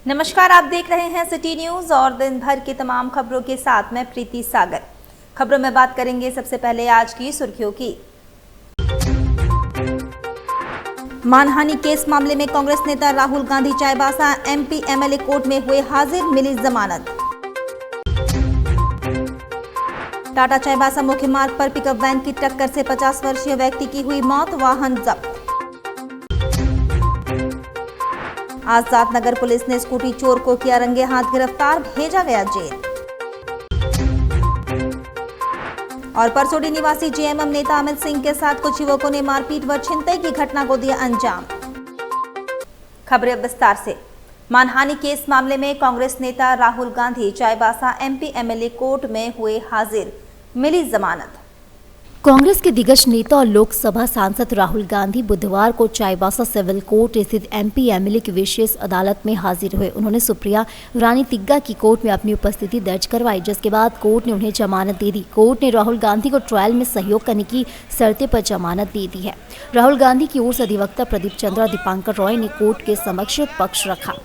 नमस्कार, आप देख रहे हैं सिटी न्यूज और दिन भर की तमाम खबरों के साथ मैं प्रीति सागर। खबरों में बात करेंगे सबसे पहले आज की सुर्खियों की। मानहानि केस मामले में कांग्रेस नेता Rahul Gandhi Chaibasa MP MLA court में हुए हाजिर, मिली जमानत। टाटा चाईबासा मुख्य मार्ग पर पिकअप वैन की टक्कर से 50 वर्षीय व्यक्ति की हुई मौत, वाहन जब्त। आजाद नगर पुलिस ने स्कूटी चोर को किया रंगे हाथ गिरफ्तार, भेजा गया जेल। और परसोडी निवासी जेएमएम नेता अमित सिंह के साथ कुछ युवकों ने मारपीट व छिनतई की घटना को दिया अंजाम। खबरें विस्तार से। मानहानि केस मामले में कांग्रेस नेता Rahul Gandhi Chaibasa MP MLA court में हुए हाजिर, मिली जमानत। कांग्रेस के दिग्गज नेता और लोकसभा सांसद राहुल गांधी बुधवार को चाईबासा सिविल कोर्ट स्थित एमपी एमएलए की विशेष अदालत में हाजिर हुए। उन्होंने सुप्रिया रानी तिग्गा की कोर्ट में अपनी उपस्थिति दर्ज करवाई, जिसके बाद कोर्ट ने उन्हें जमानत दे दी। कोर्ट ने राहुल गांधी को ट्रायल में सहयोग करने की शर्तें पर जमानत दे दी है। राहुल गांधी की ओर से अधिवक्ता प्रदीप चंद्र और दीपांकर रॉय ने कोर्ट के समक्ष पक्ष रखा।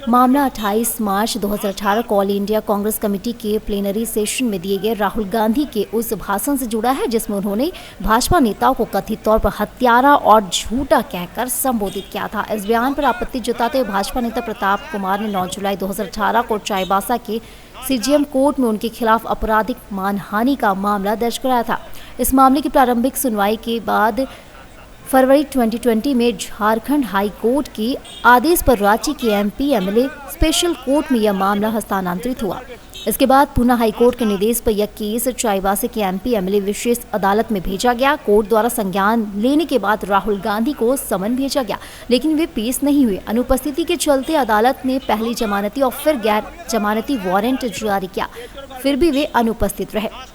मामला 28 मार्च 2018 को ऑल इंडिया कांग्रेस कमेटी के प्लेनरी सेशन में दिए गए राहुल गांधी के उस भाषण से जुड़ा है जिसमें उन्होंने भाजपा नेताओं को कथित तौर पर हत्यारा और झूठा कहकर संबोधित किया था। इस बयान पर आपत्ति जताते हुए भाजपा नेता प्रताप कुमार ने 9 जुलाई 2018 को चाईबासा के सीजेएम कोर्ट में उनके खिलाफ आपराधिक मानहानि का मामला दर्ज कराया था। इस मामले की प्रारंभिक सुनवाई के बाद फरवरी 2020 में झारखंड हाई कोर्ट के आदेश पर रांची के एमपी एमएलए स्पेशल कोर्ट में यह मामला हस्तांतरित हुआ। इसके बाद पुणे हाई कोर्ट के निर्देश पर यह केस चाईबासा के एमपी एमएलए विशेष अदालत में भेजा गया। कोर्ट द्वारा संज्ञान लेने के बाद राहुल गांधी को समन भेजा गया, लेकिन वे पेश नहीं हुए। अनुपस्थिति के चलते अदालत ने पहली जमानती और फिर गैर जमानती वारंट जारी किया, फिर भी वे अनुपस्थित रहे।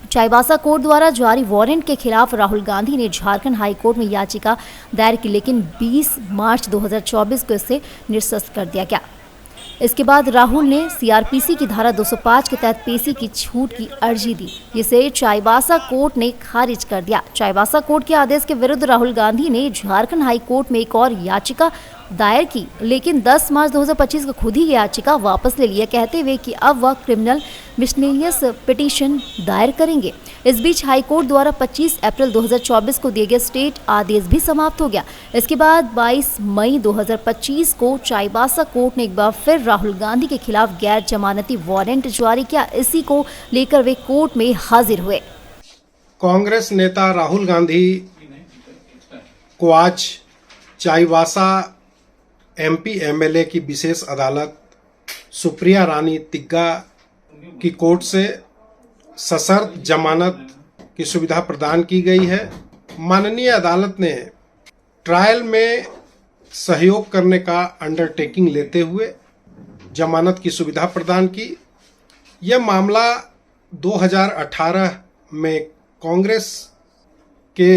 चाईबासा कोर्ट द्वारा जारी वारंट के खिलाफ राहुल गांधी ने झारखंड हाई कोर्ट में याचिका दायर की, लेकिन 20 मार्च 2024 को इसे निरस्त कर दिया गया। इसके बाद राहुल ने सीआरपीसी की धारा 205 के तहत पेशी की छूट की अर्जी दी, जिसे चाईबासा कोर्ट ने खारिज कर दिया। चाईबासा कोर्ट के आदेश के विरुद्ध राहुल गांधी ने झारखंड हाई कोर्ट में एक और याचिका दायर की, लेकिन 10 मार्च 2025 को खुद ही याचिका वापस ले लिया, कहते हुए कि अब वह क्रिमिनल मिसलेनियस पिटीशन दायर करेंगे। इस बीच हाई कोर्ट द्वारा 25 अप्रैल 2024 को दिए गए स्टेट आदेश भी समाप्त हो गया। इसके बाद 22 मई 2025 को चाईबासा कोर्ट ने एक बार फिर राहुल गांधी के खिलाफ गैर जमानती वारंट जारी किया। इसी को लेकर वे कोर्ट में हाजिर हुए। कांग्रेस नेता राहुल गांधी को आज चाईबासा एमपी एमएलए की विशेष अदालत सुप्रिया रानी तिग्गा की कोर्ट से सशर्त जमानत की सुविधा प्रदान की गई है। माननीय अदालत ने ट्रायल में सहयोग करने का अंडरटेकिंग लेते हुए जमानत की सुविधा प्रदान की। यह मामला 2018 में कांग्रेस के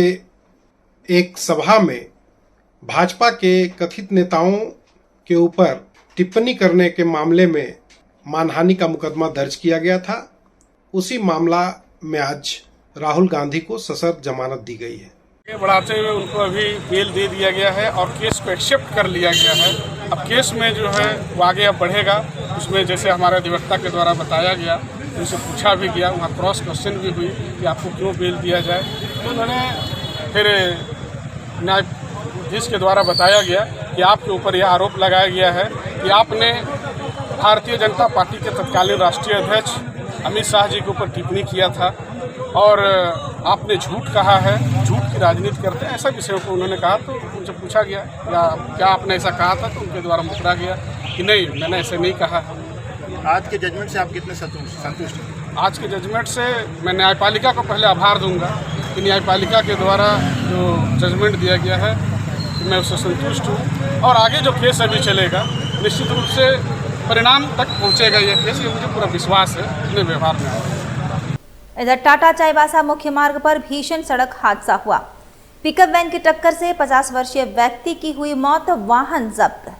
एक सभा में भाजपा के कथित नेताओं के ऊपर टिप्पणी करने के मामले में मानहानि का मुकदमा दर्ज किया गया था। उसी मामला में आज राहुल गांधी को सशर्त जमानत दी गई है। बढ़ाते हुए उनको अभी बेल दे दिया गया है और केस को एक्सेप्ट कर लिया गया है। अब केस में जो है वो आगे अब बढ़ेगा। उसमें जैसे हमारे अधिवक्ता के द्वारा बताया गया, उनसे पूछा भी गया, वहाँ क्रॉस क्वेश्चन भी हुई कि आपको क्यों बेल दिया जाए। तो उन्होंने फिर न्यायाधीश के द्वारा बताया गया कि आपके ऊपर यह आरोप लगाया गया है कि आपने भारतीय जनता पार्टी के तत्कालीन राष्ट्रीय अध्यक्ष अमित शाह जी के ऊपर टिप्पणी किया था और आपने झूठ कहा है, झूठ की राजनीति करते हैं, ऐसा विषयों को उन्होंने कहा। तो उनसे पूछा गया क्या आपने ऐसा कहा था, तो उनके द्वारा मुकरा गया कि नहीं, मैंने ऐसे नहीं कहा है। आज के जजमेंट से आप कितने संतुष्ट हैं? आज के जजमेंट से मैं न्यायपालिका को पहले आभार दूंगा कि न्यायपालिका के द्वारा जो जजमेंट दिया गया है मैं उससे संतुष्ट हूँ। और आगे जो केस अभी चलेगा निश्चित रूप से परिणाम तक पहुँचेगा यह केस, ये मुझे पूरा विश्वास है अपने व्यवहार में। इधर टाटा चाईबासा मुख्य मार्ग पर भीषण सड़क हादसा हुआ। पिकअप वैन की टक्कर से 50 वर्षीय व्यक्ति की हुई मौत, वाहन जब्त।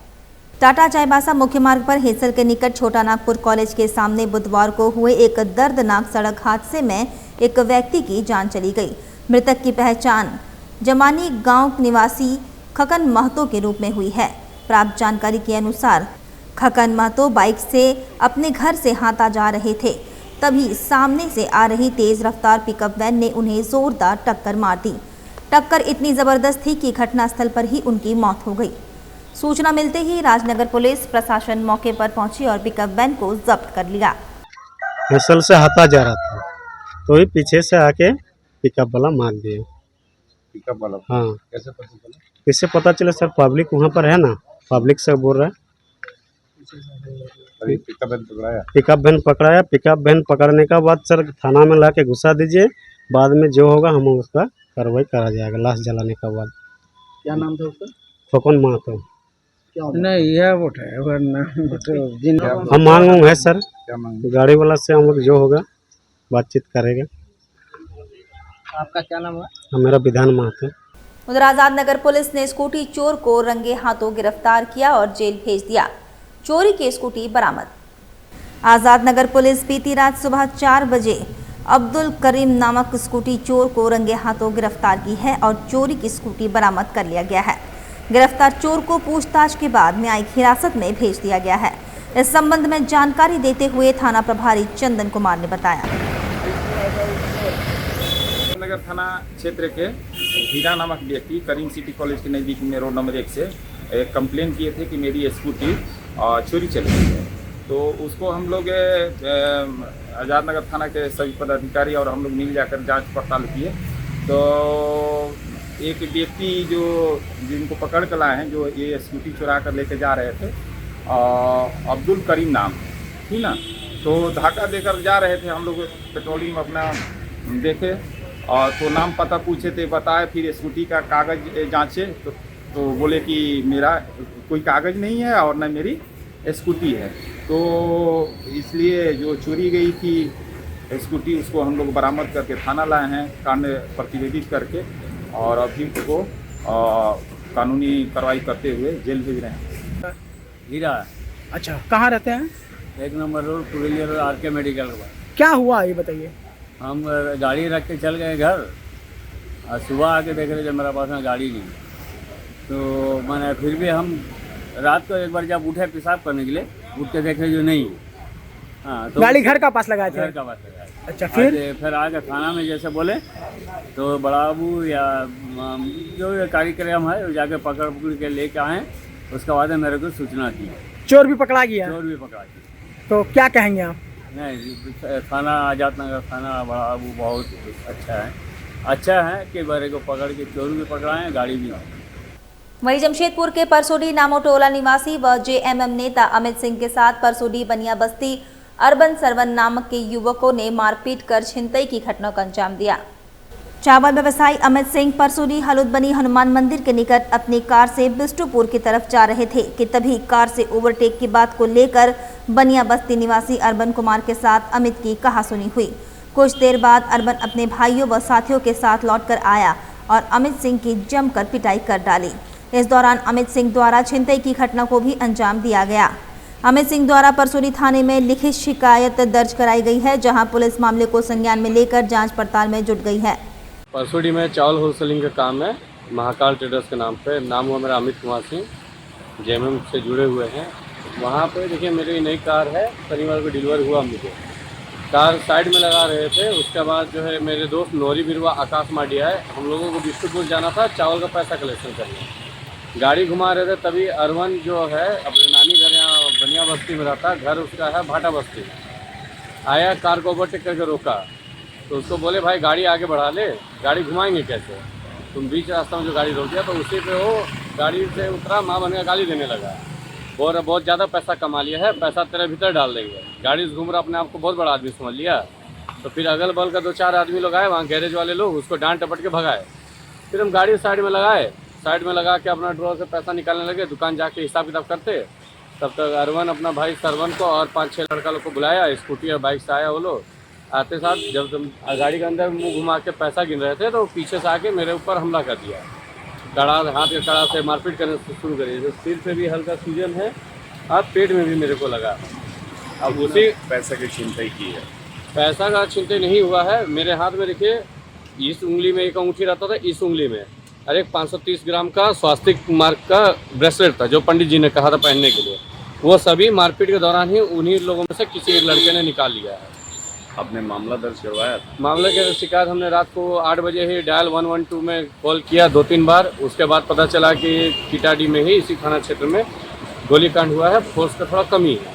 टाटा चाईबासा मुख्य मार्ग पर हेसल के निकट छोटा नागपुर कॉलेज के सामने बुधवार को हुए एक दर्दनाक सड़क हादसे में एक व्यक्ति की जान चली गई। मृतक की पहचान जमानी गांव निवासी खकन महतो के रूप में हुई है। प्राप्त जानकारी के अनुसार खकन महतो बाइक से अपने घर से हाता जा रहे थे, तभी सामने से आ रही तेज रफ्तार पिकअप वैन ने उन्हें जोरदार टक्कर मार दी। टक्कर इतनी जबरदस्त थी कि घटनास्थल पर ही उनकी मौत हो गई। सूचना मिलते ही राजनगर पुलिस प्रशासन मौके पर पहुंची और पिकअप वैन को जब्त कर लिया। फसल से हटा जा रहा था तो ही पीछे से आके पिकअप वाला मार दिया। पिकअप वाला हाँ, कैसे पता चला? इससे पता चला सर, पब्लिक वहाँ पर है ना, पब्लिक से बोल रहा है। अभी पिकअप वैन पकड़ाया? पिकअप वैन पकड़ाया। पिकअप वैन पकड़ने का बाद सर थाना में ला के घुसा दीजिए, बाद में जो होगा हम उसका कार्रवाई करा जाएगा। लाश जलाने का बाद। क्या नाम था उसका? फकन महतो। नहीं यह वोट है वरना जिन हम मांग है सर, क्या मांग? गाड़ी वाला से हम लोग जो होगा बातचीत करेंगे। आपका क्या नाम है? मेरा विधान महतो। उधर आजाद नगर पुलिस ने स्कूटी चोर को रंगे हाथों गिरफ्तार किया और जेल भेज दिया। चोरी की स्कूटी बरामद। आजाद नगर पुलिस बीती रात सुबह 4 बजे अब्दुल करीम नामक स्कूटी चोर को रंगे हाथों गिरफ्तार की है और चोरी की स्कूटी बरामद कर लिया गया है। गिरफ्तार चोर को पूछताछ के बाद न्यायिक हिरासत में भेज दिया गया है। इस संबंध में जानकारी देते हुए थाना प्रभारी चंदन कुमार ने बताया। नगर थाना क्षेत्र के हीरा नामक व्यक्ति करीम सिटी कॉलेज के नज़दीक में रोड नंबर 1 से एक कंप्लेन किए थे कि मेरी स्कूटी चोरी चली गई है। तो उसको हम लोग आज़ाद नगर थाना के सभी पदाधिकारी और हम लोग मिल जाकर जांच पड़ताल किए। तो एक व्यक्ति जो जिनको पकड़ कर लाए हैं, जो ये स्कूटी चुरा कर लेके जा रहे थे, अब्दुल करीम नाम, ठीक ना। तो धक्का देकर जा रहे थे, हम लोग पेट्रोलिंग में अपना देखे और तो नाम पता पूछे थे, बताए। फिर स्कूटी का कागज़ जांचे तो बोले कि मेरा कोई कागज़ नहीं है और न मेरी स्कूटी है। तो इसलिए जो चोरी गई थी स्कूटी, उसको हम लोग बरामद करके थाना लाए हैं, कांड प्रतिवेदित करके, और अभी उसको कानूनी कार्रवाई करते हुए जेल भेज रहे हैं। हीरा। अच्छा, कहाँ रहते हैं? 1 number road, Purulia road, R K medical के पास। क्या हुआ ये बताइए। हम गाड़ी रख के चल गए घर और सुबह आके देख रहे जब मेरा पास में गाड़ी नहीं, तो मैंने फिर भी हम रात को एक बार जब उठे पेशाब करने के लिए, उठ के देखे जो नहीं। हाँ, तो गाड़ी घर का पास लगाए थे? घर का पास लगाया। अच्छा, फिर आके थाना में जैसे बोले तो बड़ा बाबू या जो ये कार्यक्रम है वो जाके पकड़ के लेके आए। उसके बाद मेरे को सूचना दी। चोर भी पकड़ा गया? चोर भी पकड़ा गया। तो क्या कहेंगे आप? नहीं, थाना आजाद नगर थाना बड़ा बाबू बहुत अच्छा है कि मेरे को पकड़ के चोर भी पकड़ाएं, गाड़ी भी। वहीं जमशेदपुर के परसोडी नामोटोला निवासी व जेएमएम नेता अमित सिंह के साथ परसोडी बनिया बस्ती अर्बन सरवन नामक के युवकों ने मारपीट कर छिनतई की घटना को अंजाम दिया। चावल व्यवसायी अमित सिंह परसोडी हलुदबनी हनुमान मंदिर के निकट अपनी कार से बिष्टुपुर की तरफ जा रहे थे कि तभी कार से ओवरटेक की बात को लेकर बनिया बस्ती निवासी अर्बन कुमार के साथ अमित की कहासुनी हुई। कुछ देर बाद अर्बन अपने भाइयों व साथियों के साथ लौटकर आया और अमित सिंह की जमकर पिटाई कर डाली। इस दौरान अमित सिंह द्वारा छिनतई की घटना को भी अंजाम दिया गया। अमित सिंह द्वारा परसोडी थाने में लिखित शिकायत दर्ज कराई गई है, जहां पुलिस मामले को संज्ञान में लेकर जांच पड़ताल में जुट गई है। परसोडी में चावल होलसेलिंग का काम है, महाकाल ट्रेडर्स के नाम पे। नाम हुआ मेरा अमित कुमार सिंह, जेएमएम से जुड़े हुए हैं। वहाँ पे देखिए मेरी नई कार है, शनिवार को डिलीवर हुआ मुझे। कार साइड में लगा रहे थे। उसके बाद जो है मेरे दोस्त नौरी बिरवा आकाश माडिया है, हम लोगों को बिष्टुपुर जाना था चावल का पैसा कलेक्शन करने। गाड़ी घुमा रहे थे, तभी अरवन जो है अपने नानी घर यहाँ बनिया बस्ती में रहता, घर उसका है भाटा बस्ती में। आया, कार को ओवरटेक करके रोका, तो उसको बोले भाई गाड़ी आगे बढ़ा ले, गाड़ी घुमाएंगे कैसे, तुम बीच रास्ता में जो गाड़ी रोक दिया। तो उसी पे वो गाड़ी से उतरा, माँ बन का गाली देने लगा। बहुत ज़्यादा पैसा कमा लिया है, पैसा तेरे भीतर डाल देंगे। गाड़ी से घूम रहा, अपने आप को बहुत बड़ा आदमी समझ लिया। तो फिर अगल बगल का 2-4 आदमी लोग आए, वहाँ गैरेज वाले लोग, उसको डांट टपट के भगाए। फिर हम गाड़ी साइड में लगाए, साइड में लगा के अपना ड्रॉर से पैसा निकालने लगे, दुकान जाके हिसाब किताब करते। तब तक अरवन अपना भाई सरवन को और 5-6 लड़का लोग को बुलाया, स्कूटी और बाइक से आया। वो लोग आते साथ जब गाड़ी के अंदर मुंह घुमा के पैसा गिन रहे थे, तो पीछे से आके मेरे ऊपर हमला कर दिया। हाथ के कड़ा से मारपीट करने शुरू करी। तो सिर पे भी हल्का सूजन है और पेट में भी मेरे को लगा। अब उसी पैसे की छिनतई की है? पैसा का छिनतई नहीं हुआ है। मेरे हाथ में देखिए, इस उंगली में एक अंगूठी रहता था, इस उंगली में, और एक 530 ग्राम का स्वास्तिक मार्क का ब्रेसलेट था, जो पंडित जी ने कहा था पहनने के लिए। वो सभी मारपीट के दौरान ही उन्हीं लोगों में से किसी एक लड़के ने निकाल लिया है। आपने मामला दर्ज करवाया था? मामले की शिकायत हमने रात को 8 बजे ही डायल 112 में कॉल किया 2-3 बार। उसके बाद पता चला कि कीटाडी में ही इसी थाना क्षेत्र में गोलीकांड हुआ है, फोर्स का थोड़ा कमी है,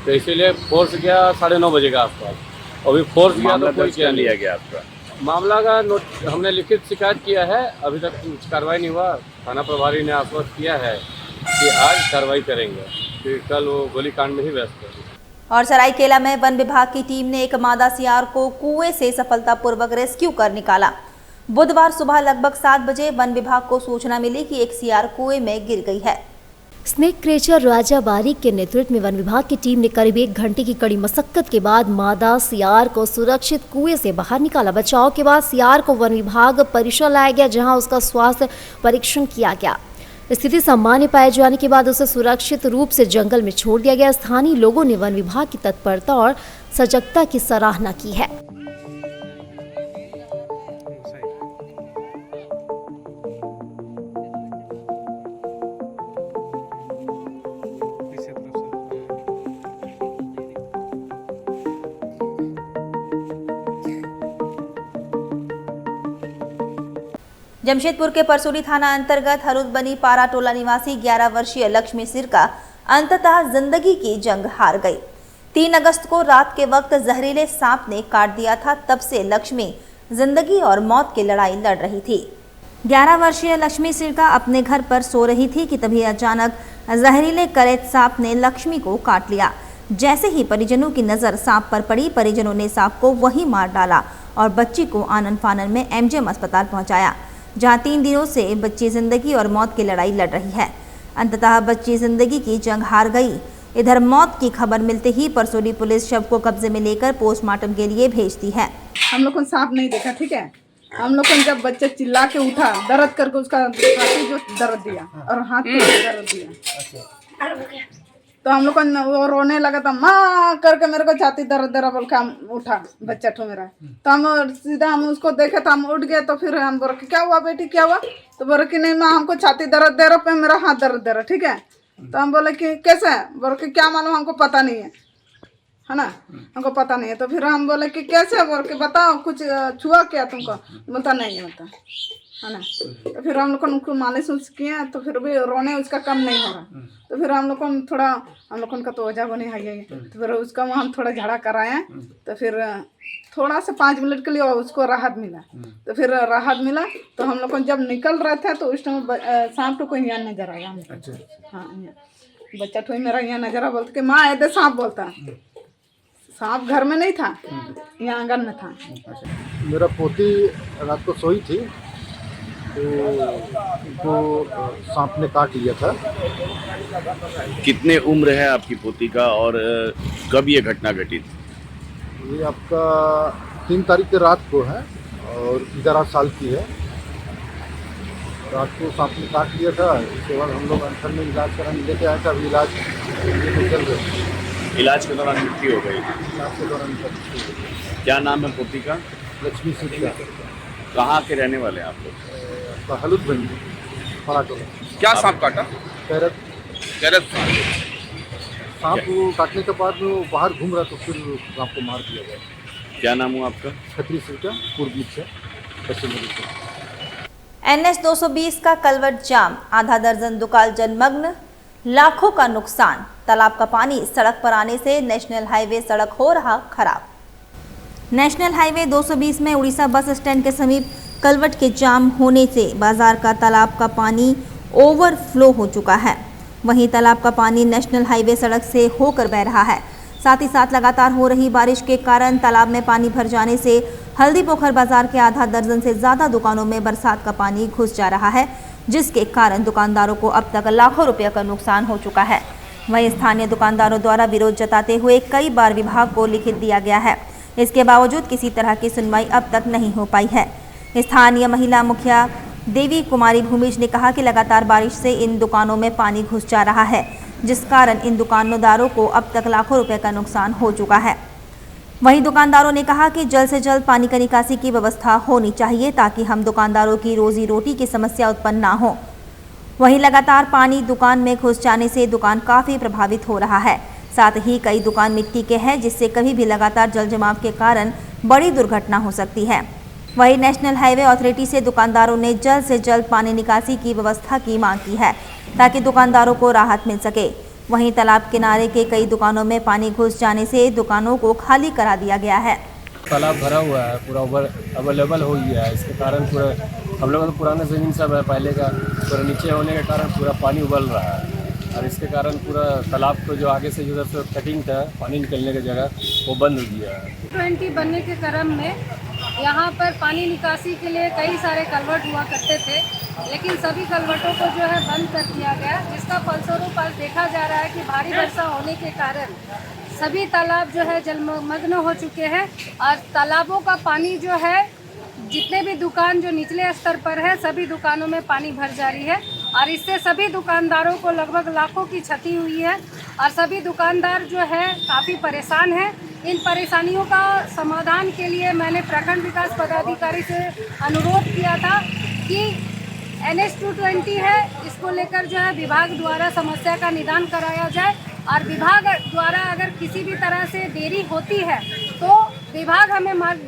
तो इसीलिए फोर्स गया 9:30 बजे के आसपास। अभी फोर्स गया तो कोई क्या लिया गया आपका? मामला का हमने लिखित शिकायत किया है, अभी तक कुछ कार्रवाई नहीं हुआ। थाना प्रभारी ने आश्वस्त किया है कि आज कार्रवाई करेंगे, फिर कल वो गोलीकांड में ही व्यस्त है। और सरायकेला में वन विभाग की टीम ने एक मादा सियार को कुएं से सफलतापूर्वक रेस्क्यू कर निकाला। बुधवार सुबह लगभग 7 बजे वन विभाग को सूचना मिली कि एक सियार कुएं में गिर गई है। स्नेक क्रेचर राजा बारीक के नेतृत्व में वन विभाग की टीम ने करीब 1 घंटे की कड़ी मशक्कत के बाद मादा सियार को सुरक्षित कुएं से बाहर निकाला। बचाव के बाद सियार को वन विभाग परिसर लाया गया, जहां उसका स्वास्थ्य परीक्षण किया गया। स्थिति सामान्य पाए जाने के बाद उसे सुरक्षित रूप से जंगल में छोड़ दिया गया। स्थानीय लोगों ने वन विभाग की तत्परता और सजगता की सराहना की है। जमशेदपुर के परसोली थाना अंतर्गत हरुदबनी पारा टोला निवासी 11 वर्षीय लक्ष्मी सिरका अंततः जिंदगी की जंग हार गई। 3 अगस्त को रात के वक्त जहरीले सांप ने काट दिया था। तब से लक्ष्मी जिंदगी और मौत की लड़ाई लड़ रही थी। 11 वर्षीय लक्ष्मी सिरका अपने घर पर सो रही थी कि तभी अचानक जहरीले करैत सांप ने लक्ष्मी को काट लिया। जैसे ही परिजनों की नजर सांप पर पड़ी, परिजनों ने सांप को वहीं मार डाला और बच्ची को आनन फानन में एमजीएम अस्पताल पहुंचाया, जहां 3 दिनों से बच्ची जिंदगी और मौत की लड़ाई लड़ रही है। अंततः बच्ची जिंदगी की जंग हार गई। इधर मौत की खबर मिलते ही परसोली पुलिस शव को कब्जे में लेकर पोस्टमार्टम के लिए भेजती है। हम लोग को सांप नहीं देखा, ठीक है। हम लोग को जब बच्चा चिल्ला के उठा, दर्द करके उसका छाती जो दर्द दिया और हाथ पे दर्द दिया, तो हम लोग को वो रोने लगा था, माँ करके मेरे को छाती दर्द दर्द बोल के हम उठा बच्चा ठो मेरा। तो हम सीधा हम उसको देखे तो हम उठ गए। तो फिर हम बोले क्या हुआ बेटी, क्या हुआ? तो बोले कि नहीं माँ, हमको छाती दर्द दे रहा पे मेरा हाथ दर्द दे रहा, ठीक है। तो हम बोले कि कैसे? बोले कि क्या मालूम, हमको पता नहीं है ना, हमको पता नहीं है। तो फिर हम बोले कि कैसे? बोल के बताओ, कुछ छुआ क्या तुमको? बोलता नहीं होता है ना। तो फिर हम लोग को उनको मालिश किए, तो फिर भी रोने उसका कम नहीं हो रहा। तो फिर हम लोग को थोड़ा, हम लोग का तो ओझा बने है, तो फिर उसका हम थोड़ा झाड़ा कराए। तो फिर थोड़ा सा 5 मिनट के लिए उसको राहत मिला। तो फिर राहत मिला तो हम लोग को जब निकल रहे थे तो उस टाइम सांप को यहाँ नजर आया। हाँ, बच्चा ठोई मेरा यहाँ नजर आ, बोलते कि माँ ऐसे सांप बोलता। सांप घर में नहीं था, यहाँ आंगन में था। मेरा पोती रात को सोई थी तो उनको सांप ने काट लिया था। कितने उम्र है आपकी पोती का और कब ये घटना घटित? ये आपका 3 तारीख की रात को है और 11 साल की है। रात को सांप ने काट लिया था। इसके बाद हम लोग अंतर में इलाज कराने लेके आए थे। अभी इलाज चल रहा है। इलाज के दौरान मृत्यु हो गई। इलाज के दौरान मृत्यु हो गई। क्या नाम है पोती का? लक्ष्मी सिरका। कहाँ के रहने वाले आप लोग? हलुदबनी पारा टोला। क्या सांप काटा? कैरत सांप को काटने के बाद वो बाहर घूम रहा तो फिर सांप को मार दिया गया। क्या नाम हुआ आपका? खत्री सिरका, पूर्वी से पश्चिम बंगाल से। NH 220 का कलवट जाम, आधा दर्जन दुकान जलमग्न, लाखों का नुकसान। तालाब का पानी सड़क पर आने से नेशनल हाईवे सड़क हो रहा खराब। नेशनल हाईवे 220 में उड़ीसा बस स्टैंड के समीप कलवट के जाम होने से बाजार का तालाब का पानी ओवरफ्लो हो चुका है। वहीं तालाब का पानी नेशनल हाईवे सड़क से होकर बह रहा है। साथ ही साथ लगातार हो रही बारिश के कारण तालाब में पानी भर जाने से हल्दी पोखर बाजार के आधा दर्जन से ज़्यादा दुकानों में बरसात का पानी घुस जा रहा है, जिसके कारण दुकानदारों को अब तक लाखों रुपये का नुकसान हो चुका है। वहीं स्थानीय दुकानदारों द्वारा विरोध जताते हुए कई बार विभाग को लिखित दिया गया है। इसके बावजूद किसी तरह की सुनवाई अब तक नहीं हो पाई है। स्थानीय महिला मुखिया देवी कुमारी भूमिज ने कहा कि लगातार बारिश से इन दुकानों में पानी घुस जा रहा है, जिस कारण इन दुकानदारों को अब तक लाखों रुपए का नुकसान हो चुका है। वहीं दुकानदारों ने कहा कि जल्द से जल्द पानी का निकासी की व्यवस्था होनी चाहिए ताकि हम दुकानदारों की रोजी रोटी की समस्या उत्पन्न ना हो। वहीं लगातार पानी दुकान में घुस जाने से दुकान काफ़ी प्रभावित हो रहा है। साथ ही कई दुकान मिट्टी के हैं, जिससे कभी भी लगातार जल जमाव के कारण बड़ी दुर्घटना हो सकती है। वहीं नेशनल हाईवे अथॉरिटी से दुकानदारों ने जल्द से जल्द पानी निकासी की व्यवस्था की मांग की है, ताकि दुकानदारों को राहत मिल सके। वहीं तालाब किनारे के कई दुकानों में पानी घुस जाने से दुकानों को खाली करा दिया गया है। तालाब भरा हुआ है, पूरा अवेलेबल हो गया है। इसके कारण पूरा हम लोग तो पुराना ज़मीन सब है पहले का, पूरा नीचे होने के कारण पूरा पानी उबल रहा है और इसके कारण पूरा तालाब को जो आगे से जो कटिंग था पानी निकलने की जगह वो बंद हो गया है। 20 बनने के क्रम में यहाँ पर पानी निकासी के लिए कई सारे कलवर्ट हुआ करते थे, लेकिन सभी कलवर्टों को जो है बंद कर दिया गया, जिसका फलस्वरूप आज देखा जा रहा है कि भारी वर्षा होने के कारण सभी तालाब जो है जलमग्न हो चुके हैं और तालाबों का पानी जो है जितने भी दुकान जो निचले स्तर पर है सभी दुकानों में पानी भर जा रही है और इससे सभी दुकानदारों को लगभग लाखों की क्षति हुई है और सभी दुकानदार जो है काफ़ी परेशान हैं। इन परेशानियों का समाधान के लिए मैंने प्रखंड विकास पदाधिकारी से अनुरोध किया था कि NH 220 है, इसको लेकर जो है विभाग द्वारा समस्या का निदान कराया जाए और विभाग द्वारा अगर किसी भी तरह से देरी होती है तो विभाग हमें मार्ग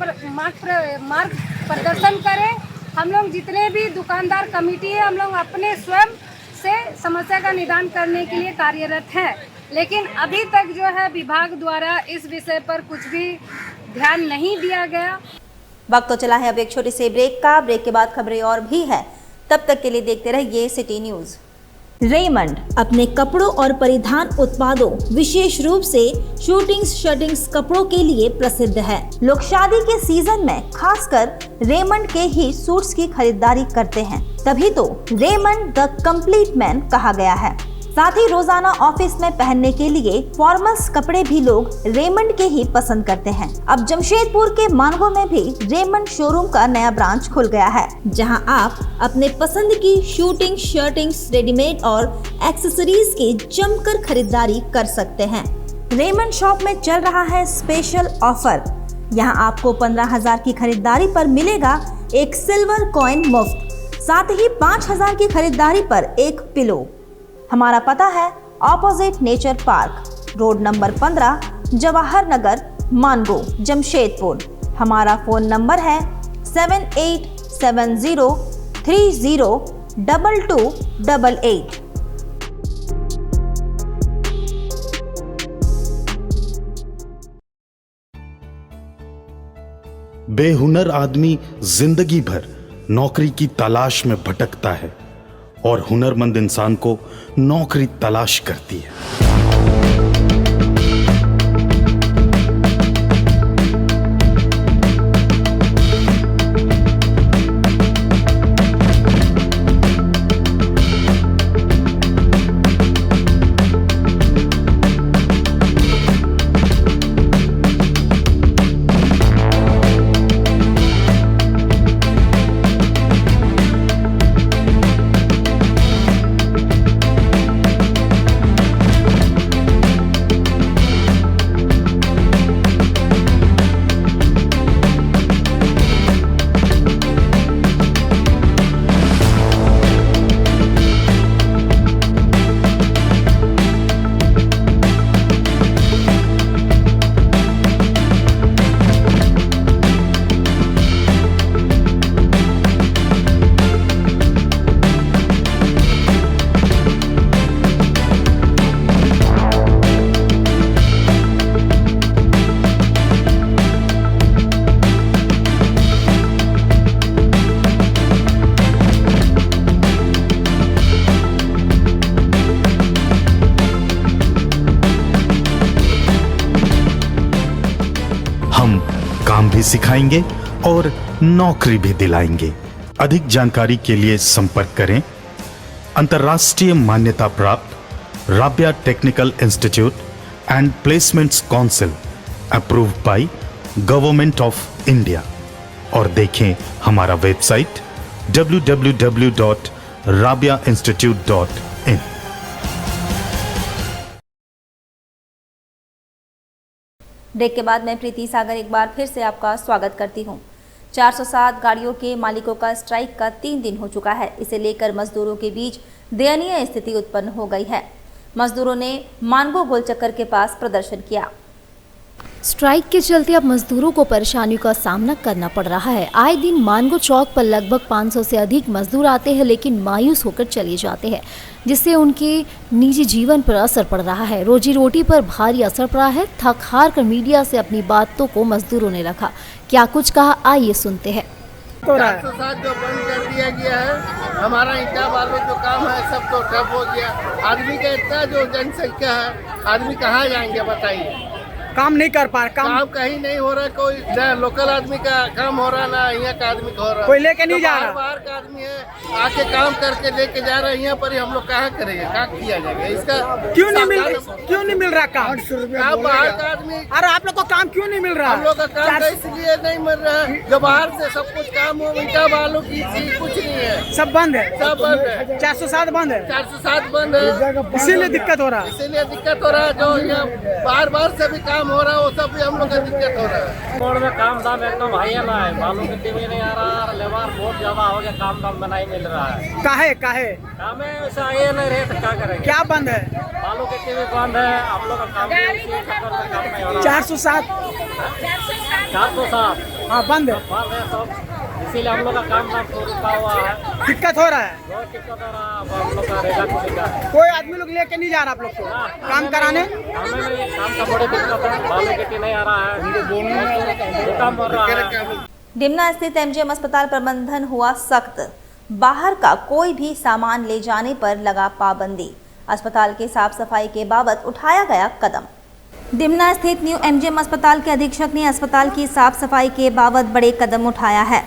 प्रदर्शन करें। हम लोग जितने भी दुकानदार कमेटी है हम लोग अपने स्वयं से समस्या का निदान करने के लिए कार्यरत हैं, लेकिन अभी तक जो है विभाग द्वारा इस विषय पर कुछ भी ध्यान नहीं दिया गया। वक्त तो चला है अब एक छोटे से ब्रेक का। ब्रेक के बाद खबरें और भी है, तब तक के लिए देखते रहिए सिटी न्यूज। रेमंड अपने कपड़ों और परिधान उत्पादों विशेष रूप से शूटिंग्स शर्टिंग्स कपड़ों के लिए प्रसिद्ध है। लोग शादी के सीजन में खासकर रेमंड के ही सूट्स की खरीदारी करते हैं, तभी तो रेमंड द कंप्लीट मैन कहा गया है। साथ ही रोजाना ऑफिस में पहनने के लिए फॉर्मल्स कपड़े भी लोग रेमंड के ही पसंद करते हैं। अब जमशेदपुर के मानगो में भी रेमंड शोरूम का नया ब्रांच खुल गया है, जहां आप अपने पसंद की शूटिंग शर्टिंग्स रेडीमेड और एक्सेसरीज की जमकर खरीदारी कर सकते हैं। रेमंड शॉप में चल रहा है स्पेशल ऑफर। यहां आपको 15,000 की खरीदारी पर मिलेगा एक सिल्वर कॉइन मुफ्त, साथ ही 5,000 की खरीदारी पर एक पिलो। हमारा पता है opposite nature park, road number 15, Jawahar Nagar, Mango, Jamshedpur. हमारा फ़ोन नंबर है 7870302288। बेहुनर आदमी जिंदगी भर नौकरी की तलाश में भटकता है और हुनरमंद इंसान को नौकरी तलाश करती है। भी सिखाएंगे और नौकरी भी दिलाएंगे। अधिक जानकारी के लिए संपर्क करें अंतर्राष्ट्रीय मान्यता प्राप्त Rabia technical institute and placements council approved by government of India और देखें हमारा वेबसाइट www.rabiainstitute.in। ब्रेक के बाद मैं प्रीति सागर एक बार फिर से आपका स्वागत करती हूं। 407 गाड़ियों के मालिकों का स्ट्राइक का 3 दिन हो चुका है। इसे लेकर मजदूरों के बीच दयनीय स्थिति उत्पन्न हो गई है। मजदूरों ने मानगो गोलचक्कर के पास प्रदर्शन किया। स्ट्राइक के चलते अब मजदूरों को परेशानियों का सामना करना पड़ रहा है। आए दिन मानगो चौक पर लगभग 500 से अधिक मजदूर आते हैं, लेकिन मायूस होकर चले जाते हैं, जिससे उनके निजी जीवन पर असर पड़ रहा है। रोजी रोटी पर भारी असर पड़ा है। थक हार कर मीडिया से अपनी बातों को मजदूरों ने रखा। क्या कुछ कहा, आइए सुनते हैं। 407 जो बंद कर दिया गया है, हमारा ईंटा वालों जो काम है सब तो ठप हो गया। आदमी का इतना जो जनसंख्या है, आदमी कहाँ जाएंगे बताइए। काम नहीं कर पा रहे, काम कहीं नहीं हो रहा। कोई ना लोकल आदमी का काम हो रहा, ना यहाँ का आदमी का हो रहा। कोई लेके नहीं जा रहा। बाहर का आदमी है आके काम करके लेके जा रहे हैं। यहाँ पर ही हम लोग कहाँ करेंगे, क्या किया जाएगा इसका? क्यों नहीं मिल रहा काम? बाहर का आदमी, अरे आप लोग को काम क्यों नहीं मिल रहा? हम लोग का काम इसलिए नहीं मिल रहा है जो बाहर से सब कुछ काम हो, ईंटा वालों की चीज कुछ नहीं है, सब बंद है, सब बंद है। 407 बंद है, 407 बंद है, इसीलिए दिक्कत हो रहा है। इसीलिए दिक्कत हो रहा है। जो यहाँ बार से भी काम हो रहा है वो सब भी हम लोग का दिक्कत हो रहा है। रोड में काम दाम एकदम हाई है ना, बालू गिट्टी भी नहीं आ रहा, लेबर बहुत ज्यादा हो गया, काम दाम नहीं मिल रहा है। काहे काम है वैसा आगे नहीं रहे तो क्या करेंगे? क्या बंद है? बालू गिट्टी भी बंद है, हम लोग का काम नहीं हो रहा। 407 हाँ बंद है सब, इसीलिए हम लोग का काम दाम रुका हुआ है। दिक्कत हो रहा है, बहुत दिक्कत हो रहा है। अब हम लोग का रेगा कुछ का है, कोई आदमी लोग लेके नहीं जा रहा आप लोग को काम कराने। हमें नहीं, काम का बड़ी दिक्कत है, बालू गिट्टी नहीं आ रहा है, काम कर रहा है। डिमना स्थित एमजीएम अस्पताल प्रबंधन हुआ सख्त। बाहर का कोई भी सामान ले जाने पर लगा पाबंदी। अस्पताल के साफ सफाई के बाबत उठाया गया कदम। डिमना स्थित न्यू एमजीएम अस्पताल के अधीक्षक ने अस्पताल की साफ सफाई के बाबत बड़े कदम उठाया है,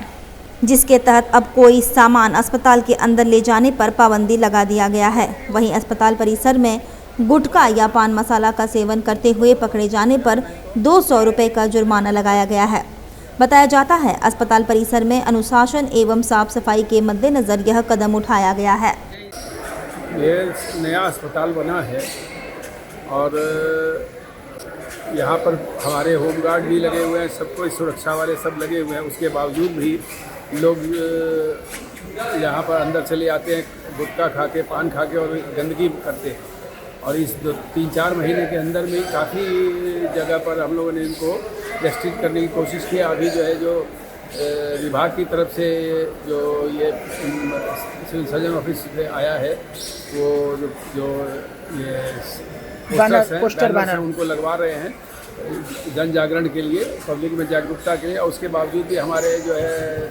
जिसके तहत अब कोई सामान अस्पताल के अंदर ले जाने पर पाबंदी लगा दिया गया है। वहीं अस्पताल परिसर में गुटखा या पान मसाला का सेवन करते हुए पकड़े जाने पर 200 रुपये का जुर्माना लगाया गया है। बताया जाता है अस्पताल परिसर में अनुशासन एवं साफ सफाई के मद्देनजर यह कदम उठाया गया है। ये नया अस्पताल बना है और यहाँ पर हमारे होमगार्ड भी लगे हुए हैं, सबको सुरक्षा वाले सब लगे हुए हैं। उसके बावजूद भी लोग यहाँ पर अंदर चले आते हैं, गुटखा खा के, पान खा के और गंदगी करते हैं। और इस 3-4 महीने के अंदर में काफ़ी जगह पर हम लोगों ने इनको रेस्ट्रिक्ट करने की कोशिश की। अभी जो है जो विभाग की तरफ से जो ये सिविल सर्जन ऑफिस से आया है, वो जो ये पोस्टर बैनर उनको लगवा रहे हैं जन जागरण के लिए, पब्लिक में जागरूकता के लिए। और उसके बावजूद भी हमारे जो है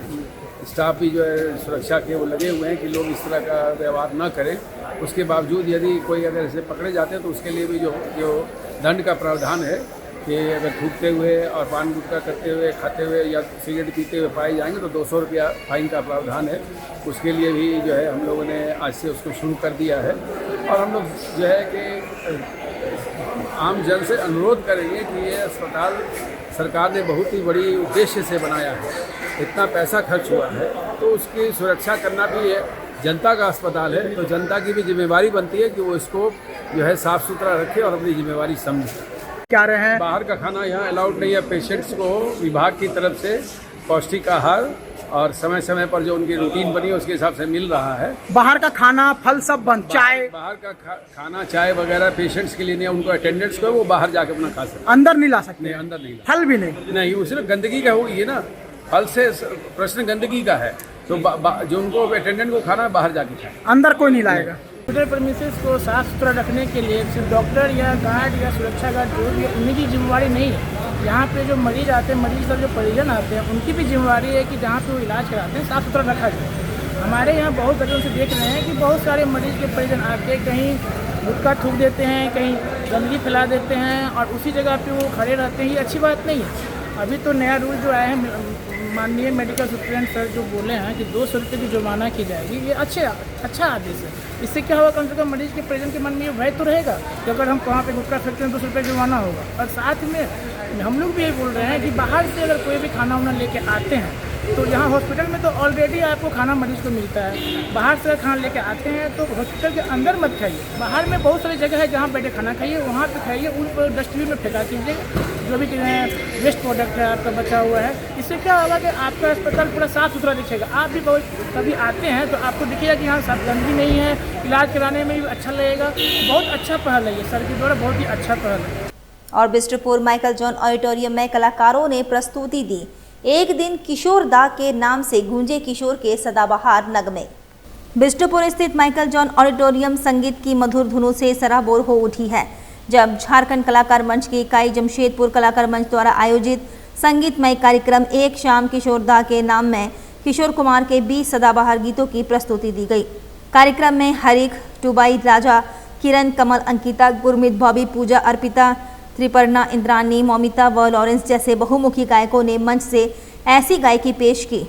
स्टाफ भी जो है सुरक्षा के वो लगे हुए हैं कि लोग इस तरह का व्यवहार न करें। उसके बावजूद यदि कोई अगर ऐसे पकड़े जाते हैं तो उसके लिए भी जो दंड का प्रावधान है कि अगर थूकते हुए और पान गुटखा करते हुए, खाते हुए या सिगरेट पीते हुए पाए जाएंगे तो 200 रुपया फाइन का प्रावधान है। उसके लिए भी जो है हम लोगों ने आज से उसको शुरू कर दिया है। और हम लोग जो है कि आम जन से अनुरोध करेंगे कि ये अस्पताल सरकार ने बहुत ही बड़ी उद्देश्य से बनाया है, इतना पैसा खर्च हुआ है तो उसकी सुरक्षा करना भी है। जनता का अस्पताल है तो जनता की भी जिम्मेवारी बनती है कि वो इसको जो है साफ़ सुथरा रखे और अपनी जिम्मेवारी समझे। क्या रहे हैं बाहर का खाना यहाँ अलाउड नहीं है। पेशेंट्स को विभाग की तरफ से पौष्टिक आहार और समय समय पर जो उनकी रूटीन बनी है उसके हिसाब से मिल रहा है। बाहर का खाना, फल सब बंद, चाय, बाहर का खाना चाय वगैरह पेशेंट्स के लिए नहीं, उनको अटेंडेंट्स को वो बाहर जाके अपना खा सकते, अंदर नहीं ला सकते। नहीं, अंदर नहीं, फल भी नहीं, वो सिर्फ गंदगी का होगी ना। फल से प्रश्न गंदगी का है तो जो उनको अटेंडेंट को खाना है बाहर जाके खाए, अंदर कोई नहीं लाएगा। हॉस्पिटल प्रेमिसेस को साफ सुथरा रखने के लिए सिर्फ डॉक्टर या गार्ड या सुरक्षा गार्ड जो भी उन्हीं की जिम्मेवारी नहीं है। यहाँ पे जो मरीज आते हैं, मरीज का जो परिजन आते हैं, उनकी भी जिम्मेवारी है कि जहाँ पे वो इलाज कराते हैं साफ सुथरा रखा जाए। हमारे यहाँ बहुत जगहों से देख रहे हैं कि बहुत सारे मरीज के परिजन आके कहीं गुटखा थूक देते हैं, कहीं गंदगी फैला देते हैं और उसी जगह पे वो खड़े रहते हैं। ये अच्छी बात नहीं है। अभी तो नया रूल जो आया है, माननीय मेडिकल सुप्रिटेंडेंट सर जो बोले हैं कि 200 रुपये की जुर्माना की जाएगी, ये अच्छा आदेश है। इससे क्या होगा, कम से कम मरीज के परिजन के मन में ये भय तो रहेगा कि अगर हम वहाँ पे गुटखा फेंकते हैं 200 रुपये जुर्माना होगा। और साथ में हम लोग भी यही बोल रहे हैं कि बाहर से अगर कोई भी खाना वाना लेके आते हैं तो यहाँ हॉस्पिटल में तो ऑलरेडी आपको खाना मरीज को मिलता है, बाहर से खाना लेके आते हैं तो हॉस्पिटल के अंदर मत खाइए। बाहर में बहुत सारी जगह है जहाँ बैठे खाना खाइए, वहाँ पे खाइए, उन पर डस्टबिन में फेंका कीजिए जो भी वेस्ट प्रोडक्ट है आपका बचा हुआ है। इससे क्या होगा कि आपका अस्पताल पूरा साफ़ सुथरा दिखेगा। आप भी कभी आते हैं तो आपको दिखेगा कि यहाँ सब गंदगी नहीं है, इलाज कराने में भी अच्छा लगेगा। बहुत अच्छा पहल है ये, सर के द्वारा बहुत ही अच्छा पहल है। और बिष्टुपुर माइकल जॉन ऑडिटोरियम में कलाकारों ने प्रस्तुति दी। एक दिन किशोर दा के नाम से गूंजे किशोर के सदाबहार नगमे। बिष्टुपुर स्थित माइकल जॉन ऑडिटोरियम संगीत की मधुर धुनों से सराबोर हो उठी है, जब झारखंड कलाकार मंच की इकाई जमशेदपुर कलाकार मंच द्वारा आयोजित संगीतमय कार्यक्रम एक शाम किशोर दा के नाम में किशोर कुमार के 20 सदाबहार गीतों की प्रस्तुति दी गई। कार्यक्रम में हरिक, टुबाई, राजा, किरण, कमल, अंकिता, गुरमीत, बॉबी, पूजा, अर्पिता, त्रिपर्णा, इंद्रानी, मौमिता व लॉरेंस जैसे बहुमुखी गायकों ने मंच से ऐसी गायकी पेश की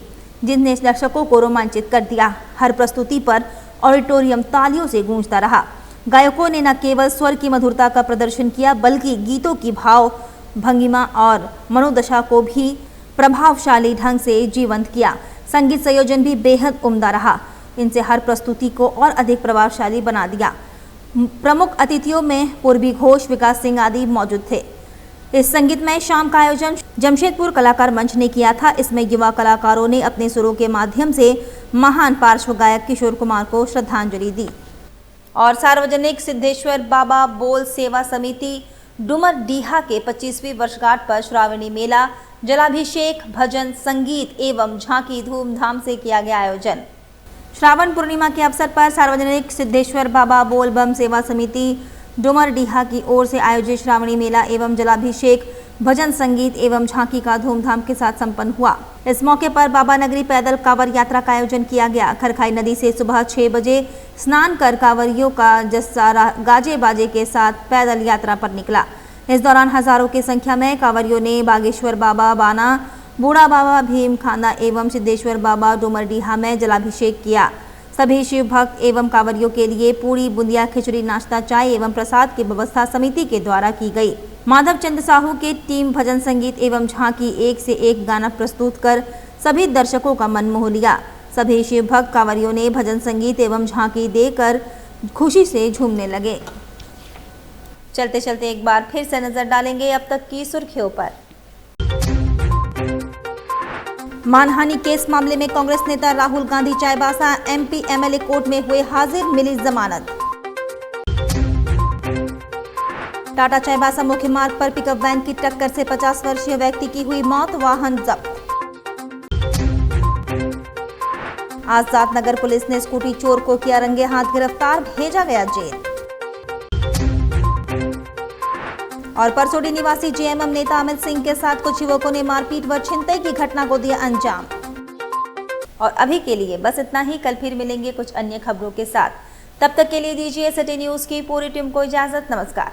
जिनने दर्शकों को रोमांचित कर दिया। हर प्रस्तुति पर ऑडिटोरियम तालियों से गूंजता रहा। गायकों ने न केवल स्वर की मधुरता का प्रदर्शन किया बल्कि गीतों की भाव, भंगिमा और मनोदशा को भी प्रभावशाली ढंग से जीवंत किया। संगीत संयोजन भी बेहद उम्दा रहा। इनसे हर प्रस्तुति को और अधिक प्रभावशाली बना दिया। प्रमुख अतिथियों में पूर्वी घोष, विकास सिंह आदि मौजूद थे। इस संगीतमय शाम का आयोजन जमशेदपुर कलाकार मंच ने किया था। इसमें युवा कलाकारों ने अपने सुरों के माध्यम से महान पार्श्व गायक किशोर कुमार को श्रद्धांजलि दी। और सार्वजनिक सिद्धेश्वर बाबा बोल सेवा समिति डुमरडीहा के 25वीं वर्षगांठ पर श्रावणी मेला, जलाभिषेक, भजन, संगीत एवं झांकी धूमधाम से किया गया आयोजन। श्रावण पूर्णिमा के अवसर पर सार्वजनिक सिद्धेश्वर बाबा बोल बम सेवा समिति डुमरडीहा की ओर से आयोजित श्रावणी मेला एवं जलाभिषेक, भजन, संगीत एवं झांकी का धूमधाम के साथ संपन्न हुआ। इस मौके पर बाबा नगरी पैदल कांवर यात्रा का आयोजन किया गया। खरखाई नदी से सुबह 6 बजे स्नान कर कांवरियों का जस्सा गाजे बाजे के साथ पैदल यात्रा पर निकला। इस दौरान हजारों की संख्या में कांवरियों ने बागेश्वर बाबा बाना, बूढ़ा बाबा भीम खाना एवं सिद्धेश्वर बाबा डुमरडीहा में जलाभिषेक किया। सभी शिव भक्त एवं कांवरियों के लिए पूरी, बुंदिया, खिचड़ी, नाश्ता, चाय एवं प्रसाद की व्यवस्था समिति के द्वारा की गई। माधव चंद साहू की टीम भजन, संगीत एवं झांकी एक से एक गाना प्रस्तुत कर सभी दर्शकों का मन मोह लिया। सभी शिव भक्त कांवरियों ने भजन, संगीत एवं झांकी देकर खुशी से झूमने लगे। चलते चलते एक बार फिर से नजर डालेंगे अब तक की सुर्खियों पर। मानहानि केस मामले में कांग्रेस नेता Rahul Gandhi Chaibasa MP MLA court में हुए हाजिर, मिली जमानत। टाटा चाईबासा मुख्य मार्ग पर पिकअप वैन की टक्कर से 50 वर्षीय व्यक्ति की हुई मौत, वाहन जब्त। आजाद नगर पुलिस ने स्कूटी चोर को किया रंगे हाथ गिरफ्तार, भेजा गया जेल। और परसोडी निवासी जेएमएम नेता अमित सिंह के साथ कुछ युवकों ने मारपीट व छिनतई की घटना को दिया अंजाम। और अभी के लिए बस इतना ही। कल फिर मिलेंगे कुछ अन्य खबरों के साथ। तब तक के लिए दीजिए सिटी न्यूज की पूरी टीम को इजाजत। नमस्कार।